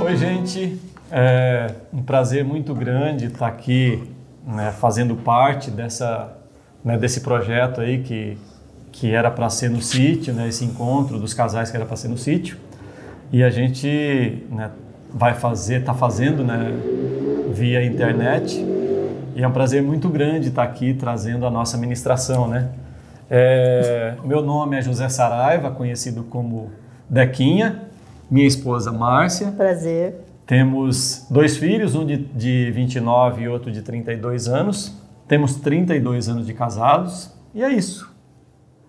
Oi, gente. É um prazer muito grande estar aqui, né, fazendo parte desse projeto aí que era para ser no sítio, né, esse encontro dos casais que era para ser no sítio. E a gente, né, está fazendo, né, via internet. E é um prazer muito grande estar aqui trazendo a nossa ministração, né? Meu nome é José Saraiva, conhecido como Dequinha, minha esposa Márcia. Prazer. Temos 2 filhos, um de 29 e outro de 32 anos. Temos 32 anos de casados e é isso,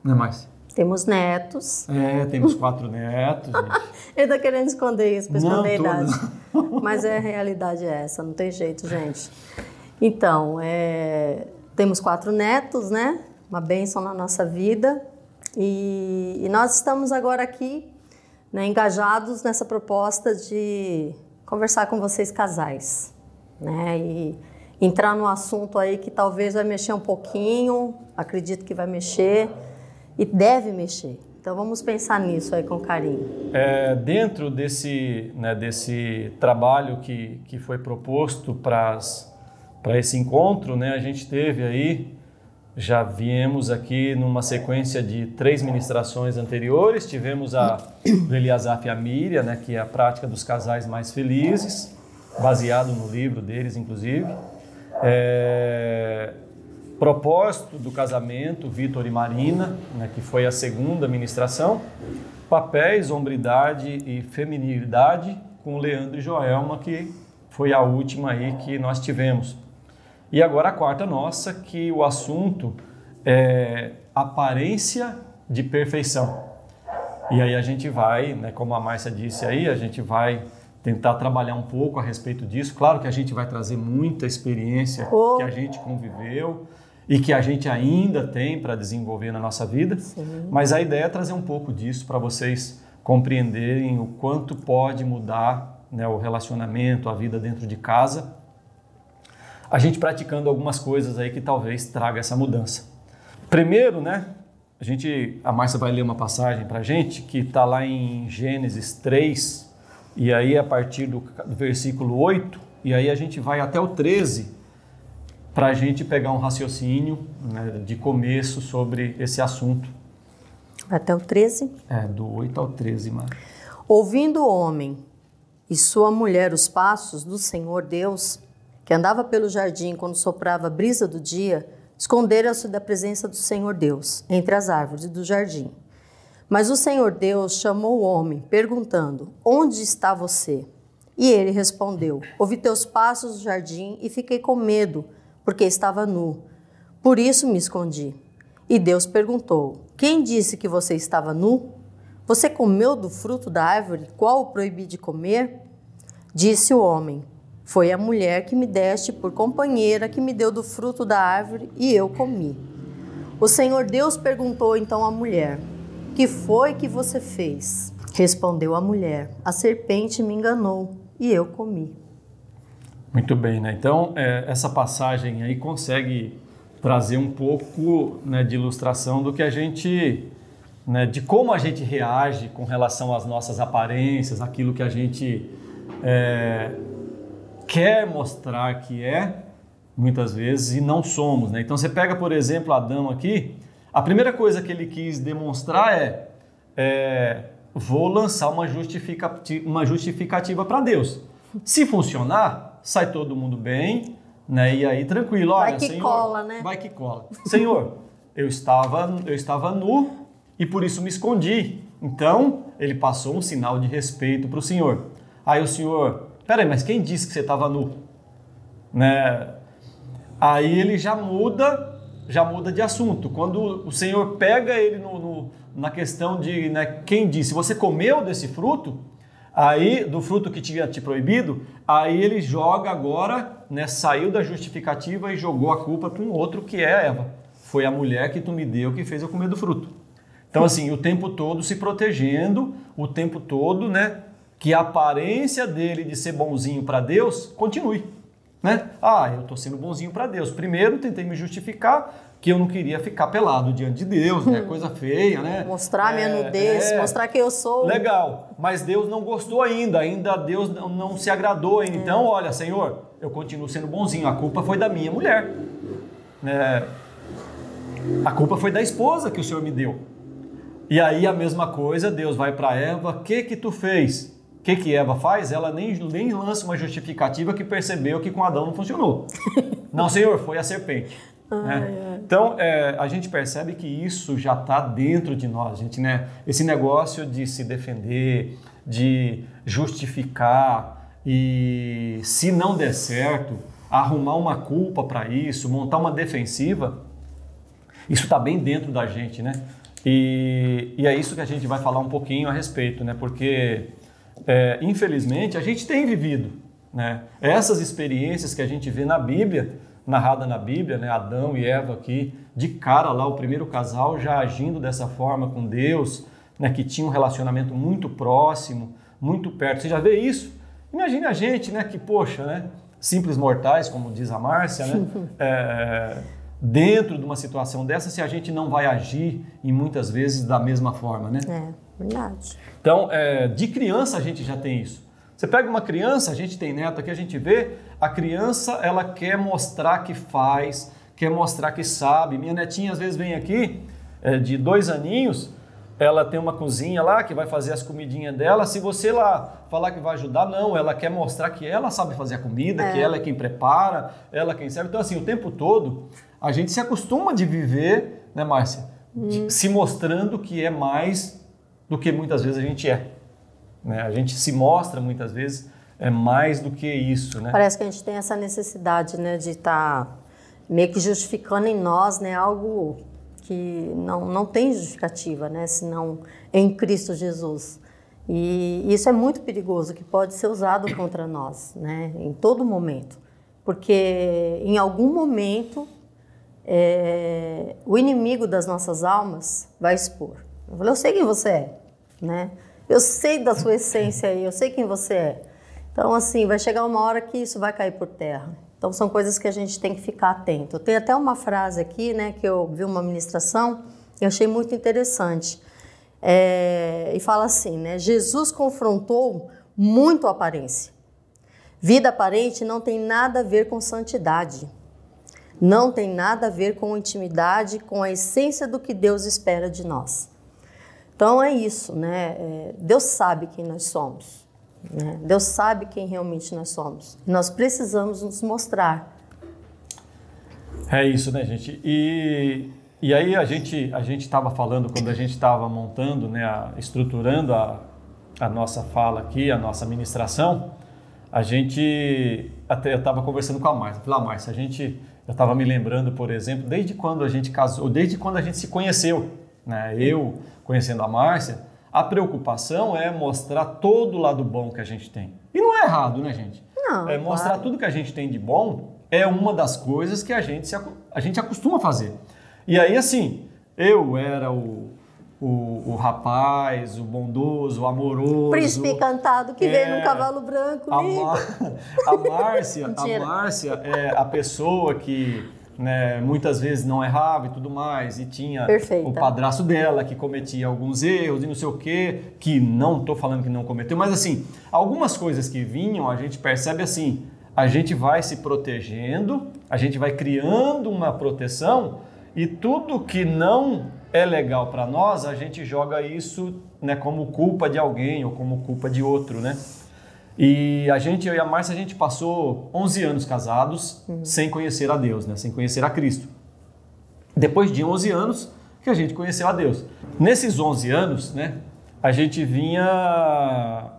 né, Márcia? Temos netos. Temos 4 netos, gente. Ele tá querendo esconder isso, para esconder a idade. Não. Mas a realidade é essa, não tem jeito, gente. Então, temos 4 netos, né? Uma bênção na nossa vida. E nós estamos agora aqui, né, engajados nessa proposta de conversar com vocês casais, né? E entrar num assunto aí que talvez vai mexer um pouquinho, acredito que vai mexer e deve mexer. Então vamos pensar nisso aí com carinho. Dentro desse trabalho que foi proposto para esse encontro, né, a gente teve aí, já viemos aqui numa sequência de 3 ministrações anteriores, tivemos a do Eliasaf e a Miriam, né, que é a prática dos casais mais felizes, baseado no livro deles, inclusive. Propósito do casamento, Vitor e Marina, né, que foi a 2ª ministração. Papéis, hombridade e feminilidade, com Leandro e Joelma, que foi a última aí que nós tivemos. E agora a 4ª nossa, que o assunto é aparência de perfeição. E aí a gente vai, né, como a Márcia disse aí, a gente vai tentar trabalhar um pouco a respeito disso. Claro que a gente vai trazer muita experiência que a gente conviveu e que a gente ainda tem para desenvolver na nossa vida. Sim. Mas a ideia é trazer um pouco disso para vocês compreenderem o quanto pode mudar, né, o relacionamento, a vida dentro de casa, a gente praticando algumas coisas aí que talvez traga essa mudança. Primeiro, né, a Márcia vai ler uma passagem para a gente que está lá em Gênesis 3, e aí a partir do versículo 8, e aí a gente vai até o 13, para a gente pegar um raciocínio, né, de começo sobre esse assunto. Até o 13? Do 8 ao 13, Márcia. Ouvindo o homem e sua mulher os passos do Senhor Deus, que andava pelo jardim quando soprava a brisa do dia, esconderam-se da presença do Senhor Deus, entre as árvores do jardim. Mas o Senhor Deus chamou o homem, perguntando: onde está você? E ele respondeu: ouvi teus passos no jardim e fiquei com medo, porque estava nu. Por isso me escondi. E Deus perguntou: quem disse que você estava nu? Você comeu do fruto da árvore, qual o proibi de comer? Disse o homem: foi a mulher que me deste por companheira que me deu do fruto da árvore e eu comi. O Senhor Deus perguntou então à mulher: que foi que você fez? Respondeu a mulher: a serpente me enganou e eu comi. Muito bem, né? Então, essa passagem aí consegue trazer um pouco, né, de ilustração do que a gente, né, de como a gente reage com relação às nossas aparências, aquilo que a gente quer mostrar que muitas vezes, e não somos, né? Então, você pega, por exemplo, Adão aqui, a primeira coisa que ele quis demonstrar vou lançar uma justificativa para Deus. Se funcionar, sai todo mundo bem, né? E aí tranquilo, olha, vai que Senhor, cola, né? Vai que cola. Senhor, eu estava nu e por isso me escondi. Então, ele passou um sinal de respeito para o Senhor. Aí o Senhor, peraí, mas quem disse que você estava nu? Né? Aí ele já muda de assunto. Quando o Senhor pega ele na questão de, né, quem disse, você comeu desse fruto? Aí, do fruto que tinha te proibido, aí ele joga agora, né, saiu da justificativa e jogou a culpa para um outro que é a Eva. Foi a mulher que tu me deu que fez eu comer do fruto. Então, assim, o tempo todo se protegendo, o tempo todo, né, que a aparência dele de ser bonzinho para Deus continue. né? Ah, eu estou sendo bonzinho para Deus. Primeiro, tentei me justificar que eu não queria ficar pelado diante de Deus, né? Coisa feia, né? Mostrar minha nudez, mostrar que eu sou... Legal, mas Deus não gostou ainda Deus não se agradou ainda. Então, olha, Senhor, eu continuo sendo bonzinho, a culpa foi da minha mulher. A culpa foi da esposa que o Senhor me deu. E aí a mesma coisa, Deus vai para Eva, o que tu fez? O que Eva faz? Ela nem lança uma justificativa que percebeu que com Adão não funcionou. Não, Senhor, foi a serpente. Né? Então, a gente percebe que isso já está dentro de nós, gente, né? Esse negócio de se defender, de justificar e, se não der certo, arrumar uma culpa para isso, montar uma defensiva, isso está bem dentro da gente, né? E é isso que a gente vai falar um pouquinho a respeito, né? Porque, infelizmente, a gente tem vivido, né? Essas experiências que a gente vê na Bíblia, narrada na Bíblia, né? Adão e Eva aqui, de cara lá, o primeiro casal já agindo dessa forma com Deus, né? Que tinha um relacionamento muito próximo, muito perto. Você já vê isso? Imagine a gente, né? Que, poxa, né? Simples mortais, como diz a Márcia, né? Dentro de uma situação dessa, se a gente não vai agir, e muitas vezes da mesma forma, né? Verdade. Então, de criança a gente já tem isso. Você pega uma criança, a gente tem neto aqui, a gente vê, a criança, ela quer mostrar que faz, quer mostrar que sabe. Minha netinha às vezes vem aqui, de 2 aninhos, ela tem uma cozinha lá que vai fazer as comidinhas dela. Se você lá falar que vai ajudar, não, ela quer mostrar que ela sabe fazer a comida, que ela é quem prepara, ela quem serve. Então, assim, o tempo todo, a gente se acostuma de viver, né, Márcia? Se mostrando que é mais do que muitas vezes a gente é. Né? A gente se mostra muitas vezes mais do que isso, né? Parece que a gente tem essa necessidade, né, de estar meio que justificando em nós, né, algo que não tem justificativa, né, senão em Cristo Jesus. E isso é muito perigoso, que pode ser usado contra nós, né, em todo momento. Porque em algum momento o inimigo das nossas almas vai expor. Eu sei quem você é, né? Eu sei da sua essência aí, eu sei quem você é. Então, assim, vai chegar uma hora que isso vai cair por terra. Então, são coisas que a gente tem que ficar atento. Tem até uma frase aqui, né, que eu vi uma ministração e achei muito interessante. E fala assim, né, Jesus confrontou muito a aparência. Vida aparente não tem nada a ver com santidade. Não tem nada a ver com intimidade, com a essência do que Deus espera de nós. Então é isso, né? Deus sabe quem nós somos, né? Deus sabe quem realmente nós somos. Nós precisamos nos mostrar. É isso, né, gente? E aí a gente estava falando, quando a gente estava montando, né, estruturando a nossa fala aqui, a nossa ministração, eu estava conversando com a Márcia. Eu falei, Márcia, eu estava me lembrando, por exemplo, desde quando a gente casou, desde quando a gente se conheceu, né? Eu conhecendo a Márcia, a preocupação é mostrar todo o lado bom que a gente tem. E não é errado, né, gente? Não, mostrar claro. tudo que a gente tem de bom é uma das coisas que a gente acostuma fazer. E aí, assim, eu era o rapaz, o bondoso, o amoroso. Príncipe encantado que veio num cavalo branco. A Márcia é a pessoa que, né, muitas vezes não errava e tudo mais, e tinha Perfeita. O padrasto dela que cometia alguns erros e não sei o quê, que não estou falando que não cometeu, mas assim, algumas coisas que vinham, a gente percebe assim, a gente vai se protegendo, a gente vai criando uma proteção, e tudo que não é legal para nós, a gente joga isso, né, como culpa de alguém ou como culpa de outro, né? E eu e a Márcia, a gente passou 11 anos casados sem conhecer a Deus, né? Sem conhecer a Cristo. Depois de 11 anos que a gente conheceu a Deus. Nesses 11 anos, né, a gente vinha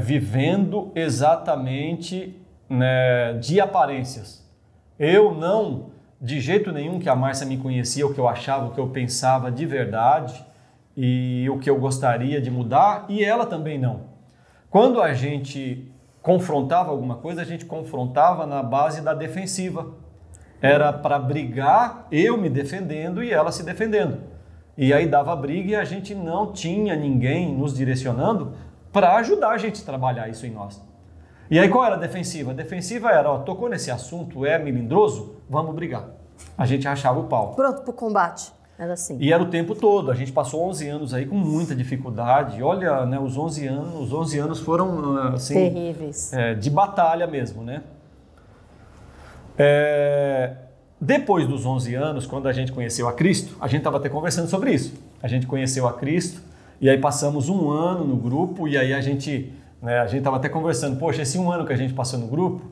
vivendo exatamente, né, de aparências. Eu não, de jeito nenhum que a Márcia me conhecia, o que eu achava, o que eu pensava de verdade e o que eu gostaria de mudar, e ela também não. Quando a gente confrontava alguma coisa, a gente confrontava na base da defensiva. Era para brigar, eu me defendendo e ela se defendendo. E aí dava briga e a gente não tinha ninguém nos direcionando para ajudar a gente a trabalhar isso em nós. E aí qual era a defensiva? A defensiva era, ó, tocou nesse assunto, é melindroso, vamos brigar. A gente rachava o pau. Pronto pro combate. Era assim. E era o tempo todo. A gente passou 11 anos aí com muita dificuldade. Olha, né, os 11 anos foram assim, terríveis. De batalha mesmo, né? Depois dos 11 anos, quando a gente conheceu a Cristo, a gente estava até conversando sobre isso. A gente conheceu a Cristo e aí passamos um ano no grupo e aí a gente estava até conversando, poxa, esse um ano que a gente passou no grupo,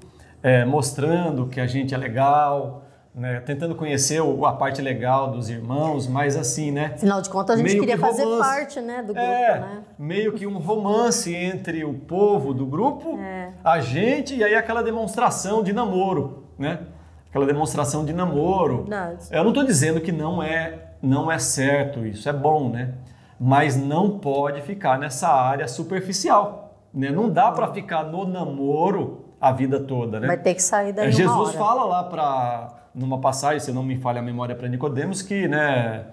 mostrando que a gente é legal, né, tentando conhecer a parte legal dos irmãos, mas assim, né? Afinal de contas, a gente meio queria que fazer romance. parte, né, do grupo, né? Meio que um romance entre o povo do grupo, a gente, e aí aquela demonstração de namoro, né? Aquela demonstração de namoro. Verdade. Eu não estou dizendo que não é certo isso, é bom, né? Mas não pode ficar nessa área superficial, né? Não dá para ficar no namoro a vida toda, né? Vai ter que sair daí Jesus fala lá numa passagem, se não me falha a memória, para Nicodemos, que, né,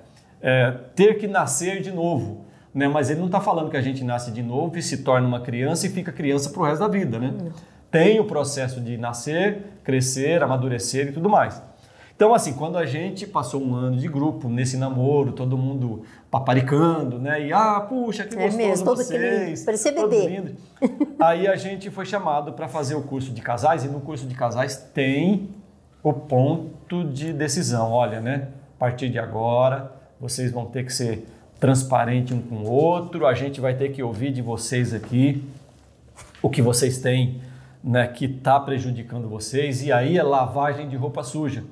ter que nascer de novo, né? Mas ele não está falando que a gente nasce de novo e se torna uma criança e fica criança pro resto da vida, né? Tem o processo de nascer, crescer, amadurecer e tudo mais. Então, assim, quando a gente passou um ano de grupo nesse namoro, todo mundo paparicando, né? E, puxa, que gostoso mesmo, todo vocês. parecia bebê. Aí a gente foi chamado para fazer o curso de casais e no curso de casais tem o ponto de decisão. Olha, né? A partir de agora, vocês vão ter que ser transparentes um com o outro, a gente vai ter que ouvir de vocês aqui o que vocês têm, né, que está prejudicando vocês, e aí é lavagem de roupa suja.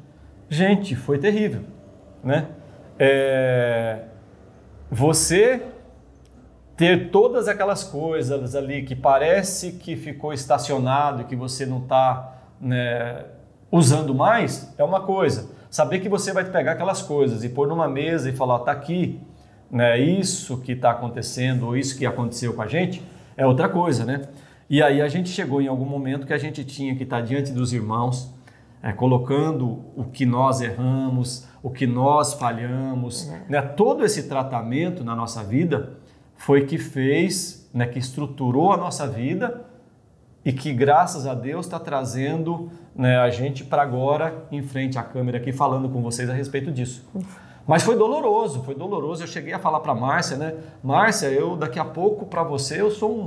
Gente, foi terrível, né? Você ter todas aquelas coisas ali que parece que ficou estacionado e que você não está, né, usando mais, é uma coisa. Saber que você vai pegar aquelas coisas e pôr numa mesa e falar, tá aqui, né, isso que está acontecendo ou isso que aconteceu com a gente, é outra coisa, né? E aí a gente chegou em algum momento que a gente tinha que estar diante dos irmãos, colocando o que nós erramos, o que nós falhamos, né? Todo esse tratamento na nossa vida foi que fez, né, que estruturou a nossa vida e que, graças a Deus, está trazendo, né, a gente para agora, em frente à câmera aqui, falando com vocês a respeito disso. Mas foi doloroso. Eu cheguei a falar para a Márcia, né? Márcia, eu daqui a pouco para você eu sou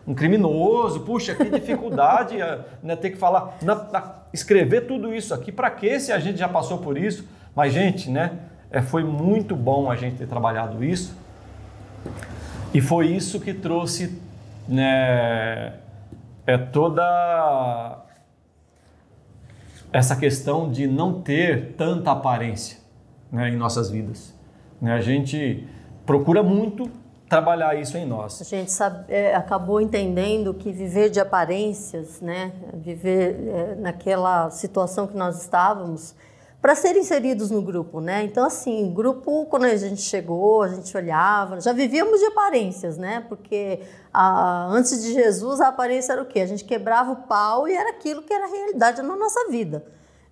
um criminoso. Puxa, que dificuldade, né, ter que falar, escrever tudo isso aqui. Para quê se a gente já passou por isso? Mas, gente, né? Foi muito bom a gente ter trabalhado isso. E foi isso que trouxe, né, toda essa questão de não ter tanta aparência, né, em nossas vidas. A gente procura muito trabalhar isso em nós. A gente acabou entendendo que viver de aparências, né, viver naquela situação que nós estávamos, para ser inseridos no grupo, né? Então, assim, grupo, quando a gente chegou, a gente olhava, já vivíamos de aparências, né? Porque antes de Jesus, a aparência era o quê? A gente quebrava o pau e era aquilo que era a realidade na nossa vida,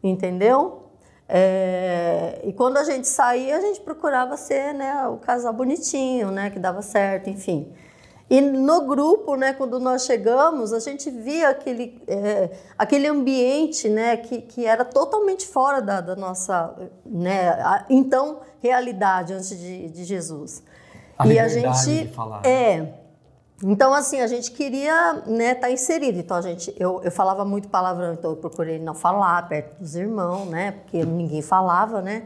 entendeu? E quando a gente saía, a gente procurava ser, né, o casal bonitinho, né, que dava certo, enfim. E no grupo, né, quando nós chegamos, a gente via aquele ambiente, né, que era totalmente fora da nossa, né, então, realidade antes de Jesus. A liberdade de falar. Então, assim, a gente queria, né, estar inserido. Então, eu falava muito palavrão, então eu procurei não falar perto dos irmãos, né, porque ninguém falava, né.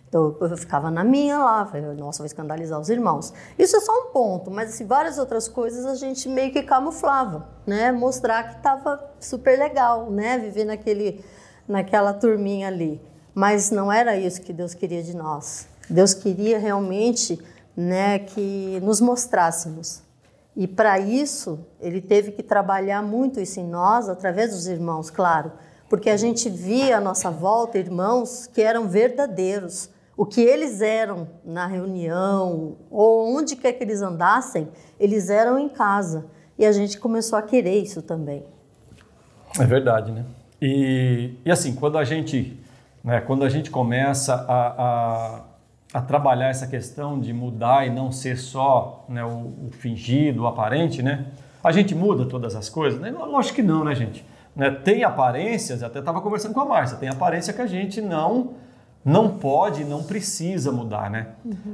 Então, eu ficava na minha lá, falei, nossa, vou escandalizar os irmãos. Isso é só um ponto, mas assim, várias outras coisas a gente meio que camuflava, né? Mostrar que estava super legal, né? Viver naquela turminha ali. Mas não era isso que Deus queria de nós. Deus queria realmente, né, que nos mostrássemos. E para isso, Ele teve que trabalhar muito isso em nós, através dos irmãos, claro. Porque a gente via à nossa volta irmãos que eram verdadeiros. O que eles eram na reunião, ou onde quer que eles andassem, eles eram em casa. E a gente começou a querer isso também. É verdade, né? E assim, quando a gente começa a trabalhar essa questão de mudar e não ser só, né, o fingido, o aparente, né? A gente muda todas as coisas? Né? Lógico que não, né, gente? Né? Tem aparências, até estava conversando com a Márcia, tem aparência que a gente não pode, não precisa mudar, né?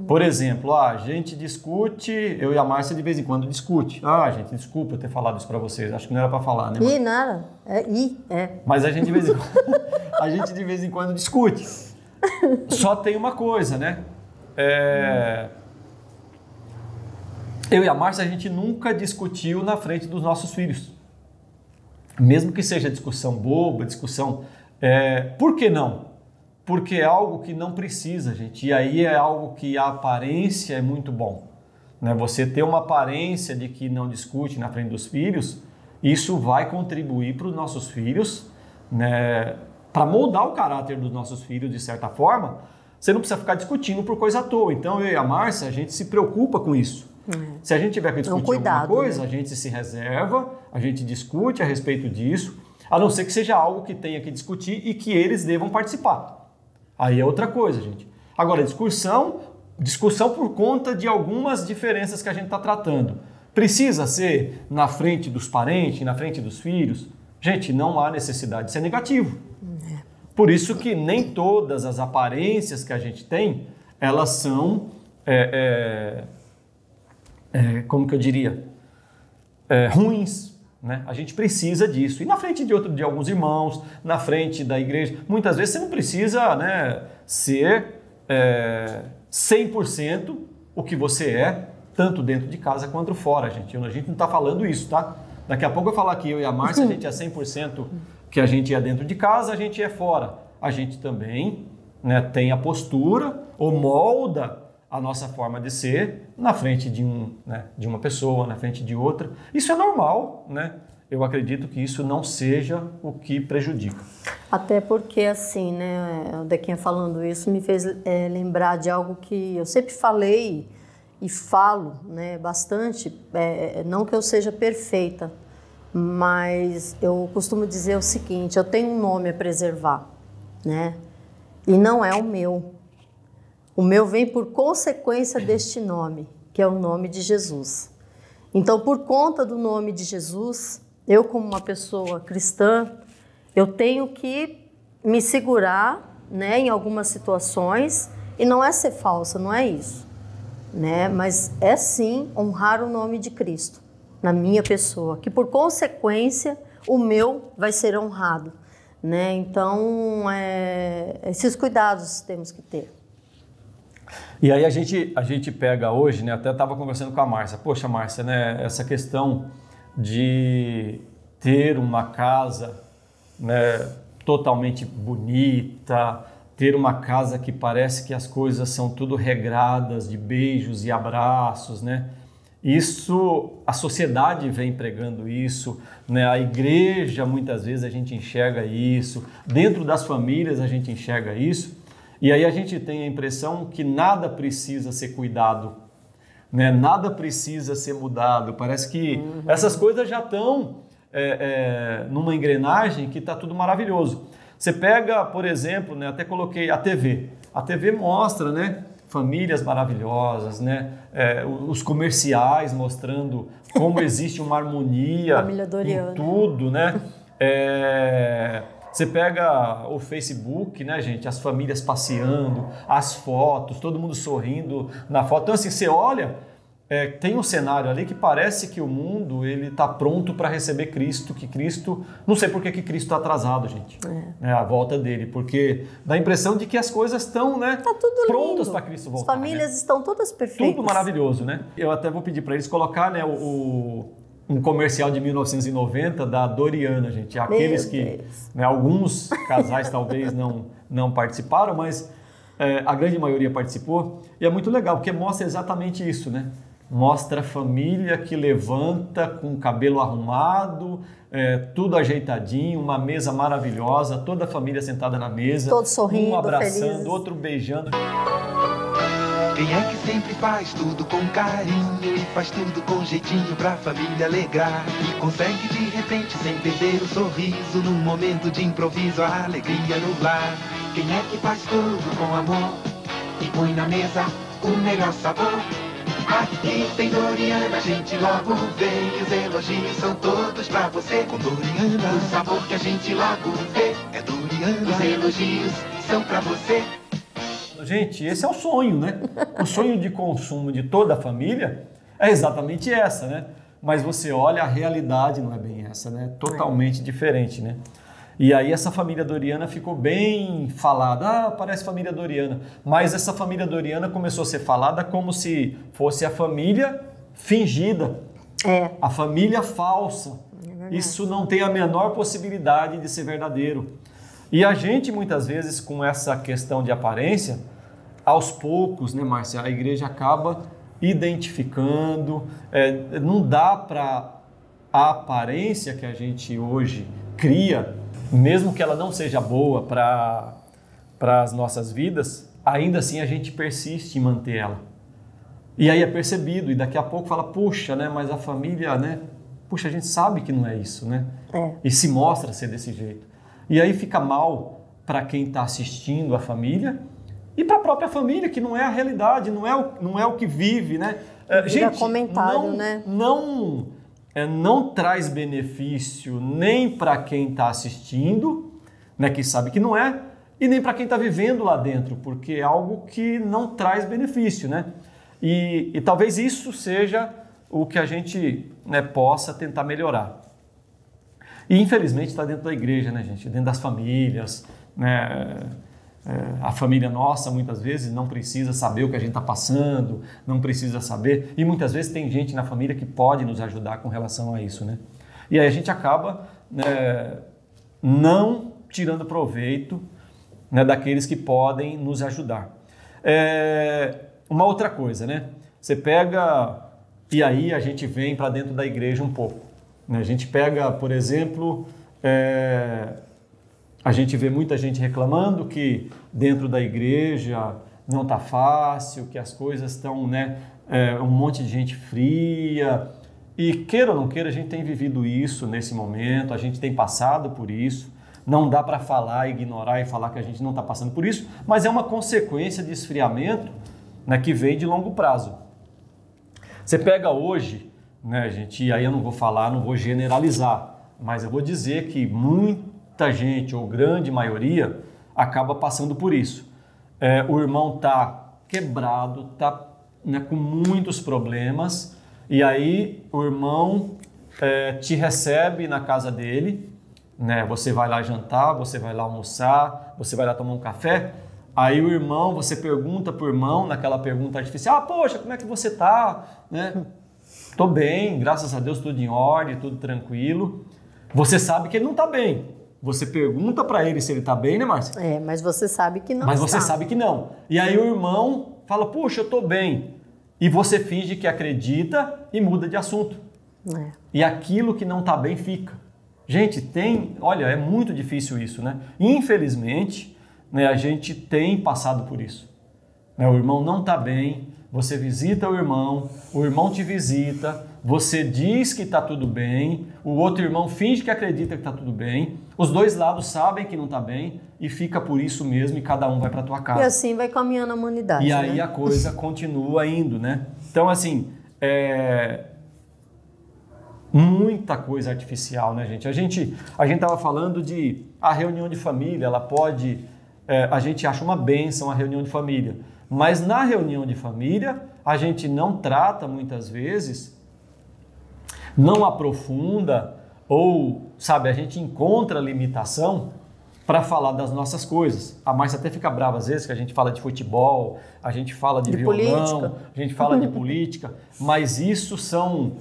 Por exemplo, a gente discute, eu e a Márcia de vez em quando discute. Gente, desculpa eu ter falado isso para vocês, acho que não era para falar, né? Nada. Mas a gente de vez em quando, de vez em quando discute. Só tem uma coisa, né? Eu e a Márcia, a gente nunca discutiu na frente dos nossos filhos. Mesmo que seja discussão boba, discussão... Por que não? Porque é algo que não precisa, gente. E aí é algo que a aparência é muito bom. Né? Você ter uma aparência de que não discute na frente dos filhos, isso vai contribuir para os nossos filhos, né? Para moldar o caráter dos nossos filhos de certa forma. Você não precisa ficar discutindo por coisa à toa. Então eu e a Márcia, a gente se preocupa com isso. Se a gente tiver que discutir alguma coisa, né? A gente se reserva, a gente discute a respeito disso, a não ser que seja algo que tenha que discutir e que eles devam participar. Aí é outra coisa, gente. Agora, discussão por conta de algumas diferenças que a gente está tratando. Precisa ser na frente dos parentes, na frente dos filhos? Gente, não há necessidade de ser negativo. Por isso que nem todas as aparências que a gente tem, elas são... como que eu diria, ruins, né? A gente precisa disso. E na frente de alguns irmãos, na frente da igreja, muitas vezes você não precisa, né, ser 100% o que você é, tanto dentro de casa quanto fora, gente. A gente não está falando isso, tá? Daqui a pouco eu falar que eu e a Márcia, a gente é 100% que a gente é dentro de casa, a gente é fora. A gente também, né, tem a postura ou molda a nossa forma de ser na frente de uma pessoa, na frente de outra. Isso é normal, né? Eu acredito que isso não seja o que prejudica. Até porque, assim, né, o Dequinha falando isso me fez lembrar de algo que eu sempre falei e falo, né, bastante. Não que eu seja perfeita, mas eu costumo dizer o seguinte: eu tenho um nome a preservar, né? E não é o meu. O meu vem por consequência deste nome, que é o nome de Jesus. Então, por conta do nome de Jesus, eu, como uma pessoa cristã, eu tenho que me segurar, né, em algumas situações, e não é ser falsa, não é isso, né? Mas é sim honrar o nome de Cristo na minha pessoa, que por consequência o meu vai ser honrado, né? Então, esses cuidados temos que ter. E aí a gente pega hoje, né? Até estava conversando com a Márcia. Poxa, Márcia, né? Essa questão de ter uma casa, né, totalmente bonita, ter uma casa que parece que as coisas são tudo regradas, de beijos e abraços, né? Isso, a sociedade vem pregando isso, né? A igreja, muitas vezes, a gente enxerga isso. Dentro das famílias, a gente enxerga isso. E aí a gente tem a impressão que nada precisa ser cuidado, né? Nada precisa ser mudado. Parece que essas coisas já estão numa engrenagem que está tudo maravilhoso. Você pega, por exemplo, né, até coloquei a TV. A TV mostra, né, famílias maravilhosas, né, os comerciais mostrando como existe uma harmonia em tudo, né? Você pega o Facebook, né, gente? As famílias passeando, as fotos, todo mundo sorrindo na foto. Então, assim, você olha, tem um cenário ali que parece que o mundo ele está pronto para receber Cristo, que Cristo... Não sei por que Cristo está atrasado, gente, a volta dele, porque dá a impressão de que as coisas estão, né, tá tudo prontas para Cristo voltar. As famílias, né, estão todas perfeitas. Tudo maravilhoso, né? Eu até vou pedir para eles colocar, né, um comercial de 1990 da Doriana, gente. Aqueles que, né, alguns casais talvez não participaram, mas a grande maioria participou. E é muito legal, porque mostra exatamente isso, né? Mostra a família que levanta com o cabelo arrumado, tudo ajeitadinho, uma mesa maravilhosa, toda a família sentada na mesa. Todos sorrindo, um abraçando, felizes. Outro beijando. Quem é que sempre faz tudo com carinho e faz tudo com jeitinho pra família alegrar? E consegue de repente, sem perder o sorriso, num momento de improviso, a alegria no lar. Quem é que faz tudo com amor e põe na mesa o melhor sabor? Aqui tem Doriana, a gente logo vê. Os elogios são todos pra você. Com Doriana, o sabor que a gente logo vê é Doriana. Os elogios são pra você. Gente, esse é o sonho, né? O sonho de consumo de toda a família é exatamente essa, né? Mas você olha, a realidade não é bem essa, né? Totalmente diferente, né? E aí essa família Doriana ficou bem falada. Ah, parece família Doriana. Mas essa família Doriana começou a ser falada como se fosse a família fingida. A família falsa. Isso não tem a menor possibilidade de ser verdadeiro. E a gente, muitas vezes, com essa questão de aparência, aos poucos, né, Márcia, a igreja acaba identificando, não dá para a aparência que a gente hoje cria, mesmo que ela não seja boa para as nossas vidas, ainda assim a gente persiste em manter ela. E aí é percebido, e daqui a pouco fala, puxa, né, mas a família, né, puxa, a gente sabe que não é isso, né? E se mostra ser desse jeito. E aí fica mal para quem está assistindo a família e para a própria família, que não é a realidade, não é o que vive, né? Gente, comentário, né? Não traz benefício nem para quem está assistindo, né, que sabe que não é, e nem para quem está vivendo lá dentro, porque é algo que não traz benefício, né? E talvez isso seja o que a gente, né, possa tentar melhorar. E infelizmente está dentro da igreja, né, gente? Dentro das famílias, né? A família nossa muitas vezes não precisa saber o que a gente está passando, não precisa saber, e muitas vezes tem gente na família que pode nos ajudar com relação a isso, né? E aí a gente acaba, né, não tirando proveito, né, daqueles que podem nos ajudar. Uma outra coisa, né? Você pega, e aí a gente vem para dentro da igreja um pouco, né? A gente pega, por exemplo, a gente vê muita gente reclamando que dentro da igreja não está fácil, que as coisas estão, né, um monte de gente fria. E queira ou não queira, a gente tem vivido isso nesse momento, a gente tem passado por isso. Não dá para falar, ignorar e falar que a gente não está passando por isso, mas é uma consequência de esfriamento, né, que vem de longo prazo. Você pega hoje, né, gente, e aí eu não vou falar, não vou generalizar, mas eu vou dizer que muita gente, ou grande maioria, acaba passando por isso. O irmão está quebrado, está, né, com muitos problemas, e aí o irmão te recebe na casa dele, né? Você vai lá jantar, você vai lá almoçar, você vai lá tomar um café, aí o irmão, você pergunta para o irmão, naquela pergunta artificial, poxa, como é que você está? Né? Tô bem, graças a Deus, tudo em ordem, tudo tranquilo. Você sabe que ele não está bem. Você pergunta para ele se ele está bem, né, Márcia? Mas você sabe que não Mas você sabe que não. E aí o irmão fala, puxa, eu estou bem. E você finge que acredita e muda de assunto. E aquilo que não está bem fica. Gente, olha, é muito difícil isso, né? Infelizmente, né, a gente tem passado por isso. Né? O irmão não está bem, você visita o irmão te visita, você diz que está tudo bem, o outro irmão finge que acredita que está tudo bem, os dois lados sabem que não está bem e fica por isso mesmo e cada um vai para a tua casa. E assim vai caminhando a humanidade. E aí, né, a coisa continua indo, né? Então, assim, muita coisa artificial, né, gente? A gente estava falando de a reunião de família, ela pode... a gente acha uma bênção a reunião de família, mas na reunião de família a gente não trata muitas vezes, não aprofunda ou, sabe, a gente encontra limitação para falar das nossas coisas. A Márcia até fica brava às vezes que a gente fala de futebol, a gente fala de violão, política. A gente fala de política, mas isso são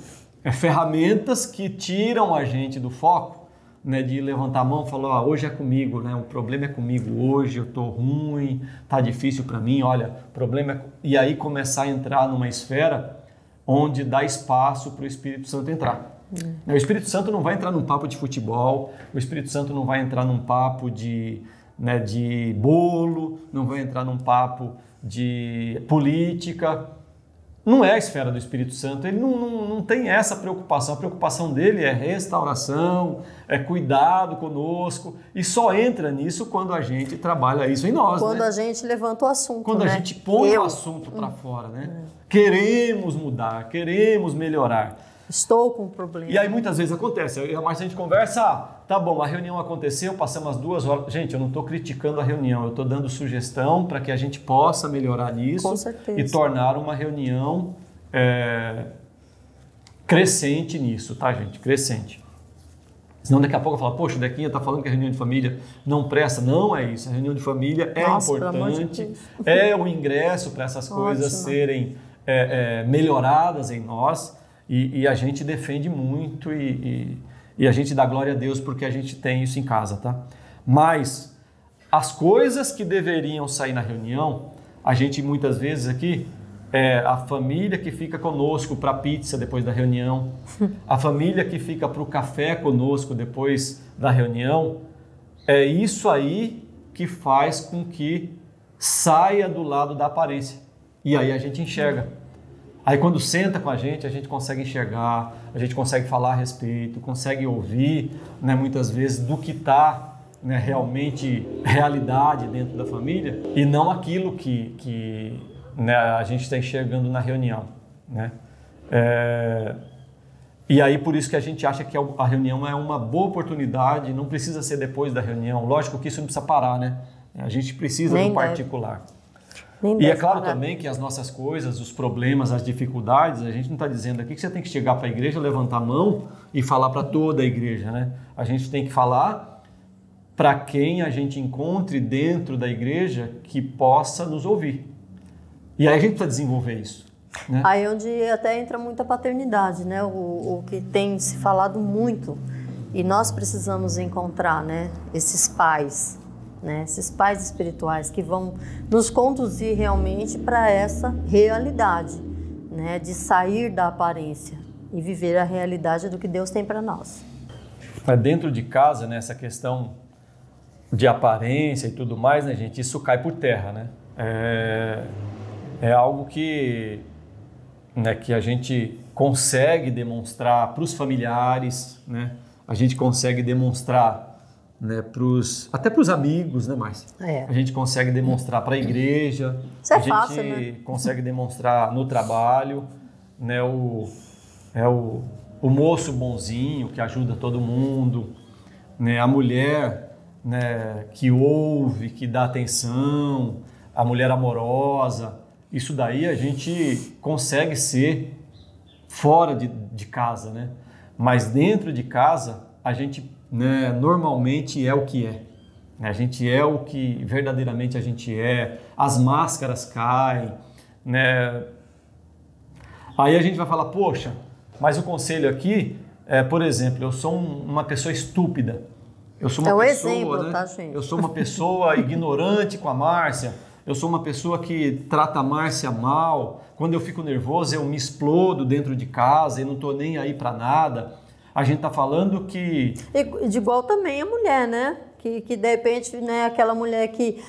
ferramentas que tiram a gente do foco, né, de levantar a mão e falar, hoje é comigo, né, o problema é comigo hoje, eu estou ruim, está difícil para mim, olha, o problema é... E aí começar a entrar numa esfera onde dá espaço para o Espírito Santo entrar. O Espírito Santo não vai entrar num papo de futebol, o Espírito Santo não vai entrar num papo de bolo, não vai entrar num papo de política. não é a esfera do Espírito Santo, ele não tem essa preocupação. A preocupação dele é restauração, é cuidado conosco, e só entra nisso quando a gente trabalha isso em nós. Quando né? a gente levanta o assunto, Quando né? a gente põe o assunto para fora, né? Queremos mudar, queremos melhorar. Estou com um problema. E aí muitas vezes acontece, eu e a Márcia, a gente conversa, tá bom, a reunião aconteceu, passamos as 2 horas. Gente, eu não estou criticando a reunião, eu estou dando sugestão para que a gente possa melhorar nisso. Com certeza. E tornar uma reunião crescente nisso, tá, gente? Crescente. Senão daqui a pouco eu falo, poxa, o Dequinha está falando que a reunião de família não presta. Não é isso, a reunião de família é importante, é o ingresso para essas coisas serem melhoradas em nós. E a gente defende muito e a gente dá glória a Deus porque a gente tem isso em casa, tá? Mas as coisas que deveriam sair na reunião, a gente muitas vezes aqui, a família que fica conosco para pizza depois da reunião, a família que fica para o café conosco depois da reunião, é isso aí que faz com que saia do lado da aparência. E aí a gente enxerga. Aí quando senta com a gente consegue enxergar, a gente consegue falar a respeito, consegue ouvir, né, muitas vezes do que está, né, realmente realidade dentro da família e não aquilo que né, a gente está enxergando na reunião. Né? E aí por isso que a gente acha que a reunião é uma boa oportunidade, não precisa ser depois da reunião. Lógico que isso não precisa parar, né? A gente precisa do particular. E é claro também que as nossas coisas, os problemas, as dificuldades, a gente não está dizendo aqui que você tem que chegar para a igreja, levantar a mão e falar para toda a igreja, né? A gente tem que falar para quem a gente encontre dentro da igreja que possa nos ouvir. E aí a gente precisa desenvolver isso. Né? Aí é onde até entra muita paternidade, né? O que tem se falado muito e nós precisamos encontrar, né? Esses pais. Né? Esses pais espirituais que vão nos conduzir realmente para essa realidade, né? De sair da aparência e viver a realidade do que Deus tem para nós. Dentro de casa, né, essa questão de aparência e tudo mais, né, gente, isso cai por terra, né? É algo que, né, que a gente consegue demonstrar para os familiares, né? A gente consegue demonstrar, né, até para os amigos, né, Márcia? A gente consegue demonstrar para a igreja, isso é a gente fácil, né? consegue demonstrar no trabalho, né, o moço bonzinho que ajuda todo mundo, né, a mulher, né, que ouve, que dá atenção, a mulher amorosa. Isso daí a gente consegue ser fora de casa, né? Mas dentro de casa a gente, né, normalmente é o que é. A gente é o que verdadeiramente a gente é. As máscaras caem, né? Aí a gente vai falar, poxa, mas o conselho aqui é, por exemplo, eu sou uma pessoa estúpida. Eu sou uma pessoa, exemplo, né? tá, gente? Eu sou uma pessoa ignorante com a Márcia. Eu sou uma pessoa que trata a Márcia mal. Quando eu fico nervoso, eu me explodo dentro de casa e não estou nem aí para nada. A gente está falando que... E de igual também a mulher, né? Que de repente, né, aquela mulher que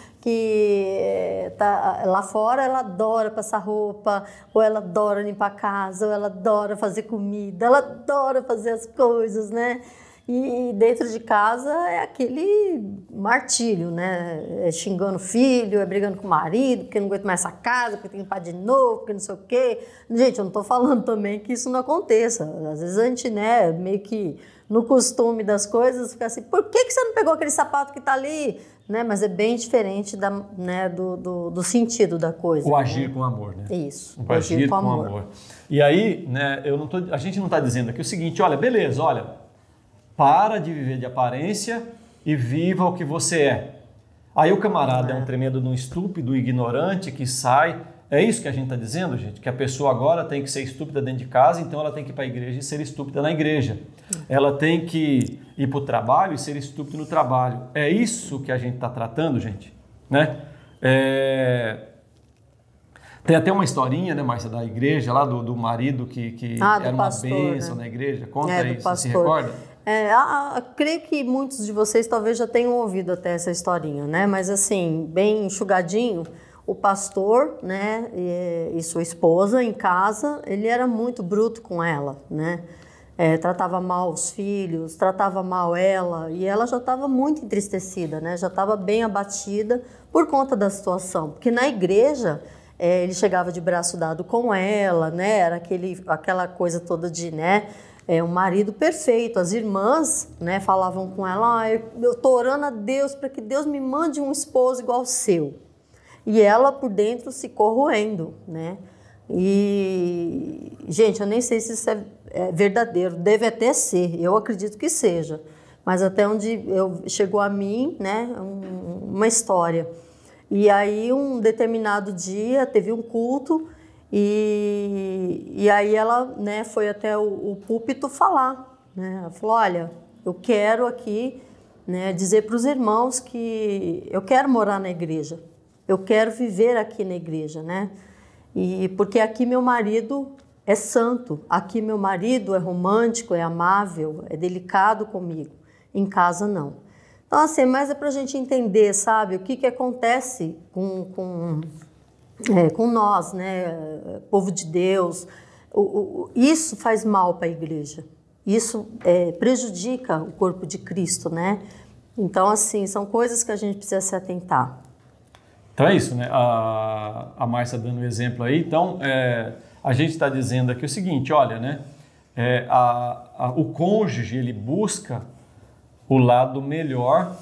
tá lá fora, ela adora passar roupa, ou ela adora limpar a casa, ou ela adora fazer comida, ela adora fazer as coisas, né? E dentro de casa é aquele martírio, né? É xingando o filho, é brigando com o marido, porque não aguenta mais essa casa, porque tem que limpar de novo, porque não sei o quê. Gente, eu não estou falando também que isso não aconteça. Às vezes a gente, né, meio que no costume das coisas, fica assim, por que você não pegou aquele sapato que está ali? Né? Mas é bem diferente né, do sentido da coisa. O agir com amor, né? Isso, o agir com amor. E aí, né, a gente não está dizendo aqui o seguinte, olha, beleza, olha, para de viver de aparência e viva o que você é. Aí o camarada é um tremendo de um estúpido, ignorante que sai. É isso que a gente está dizendo, gente? Que a pessoa agora tem que ser estúpida dentro de casa, então ela tem que ir para a igreja e ser estúpida na igreja. Ela tem que ir para o trabalho e ser estúpida no trabalho. É isso que a gente está tratando, gente? Né? Tem até uma historinha, né, Márcia, da igreja lá, do marido que era uma bênção, né? Na igreja. Conta aí, você se recorda? Creio que muitos de vocês talvez já tenham ouvido até essa historinha, né? Mas assim, bem enxugadinho, o pastor, né, e sua esposa em casa, ele era muito bruto com ela, né? Tratava mal os filhos, tratava mal ela, e ela já estava muito entristecida, né? Já estava bem abatida por conta da situação, porque na igreja ele chegava de braço dado com ela, né? Era aquela coisa toda de, né? Um marido perfeito. As irmãs, né, falavam com ela: eu tô orando a Deus para que Deus me mande um esposo igual ao seu. E ela por dentro se corroendo, né? E, gente, eu nem sei se isso é verdadeiro, deve até ser, eu acredito que seja, mas até onde chegou a mim, né, uma história. E aí, um determinado dia, teve um culto, e aí ela, né, foi até o púlpito falar, né? Ela falou: olha, eu quero aqui, né, dizer para os irmãos que eu quero morar na igreja, eu quero viver aqui na igreja, né? E porque aqui meu marido é santo, aqui meu marido é romântico, é amável, é delicado comigo, em casa não. Então, assim, mas é para a gente entender, sabe, o que acontece com nós, né, povo de Deus. Isso faz mal para a igreja, isso prejudica o corpo de Cristo, né? Então, assim, são coisas que a gente precisa se atentar. Então é isso, né? A Márcia dando um exemplo aí. Então, a gente está dizendo aqui o seguinte, olha, né? O cônjuge, ele busca o lado melhor,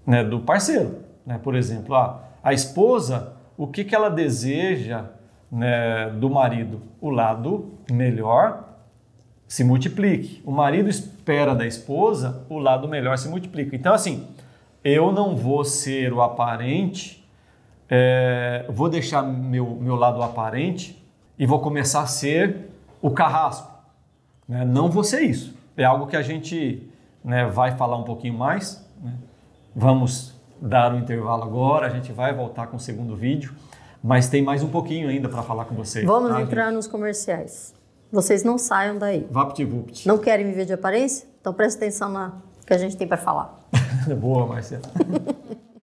né, do parceiro, né? Por exemplo, a esposa, o que ela deseja, né, do marido? O lado melhor se multiplique. O marido espera da esposa, o lado melhor se multiplica. Então, assim, eu não vou ser o aparente, vou deixar meu lado aparente e vou começar a ser o carrasco, né? Não vou ser isso. É algo que a gente, né, vai falar um pouquinho mais, né? Vamos dar um intervalo agora, a gente vai voltar com o segundo vídeo, mas tem mais um pouquinho ainda para falar com vocês. Vamos entrar nos comerciais. Vocês não saiam daí. VaptVupt. Não querem me ver de aparência? Então presta atenção no que a gente tem para falar. Boa, Marcelo.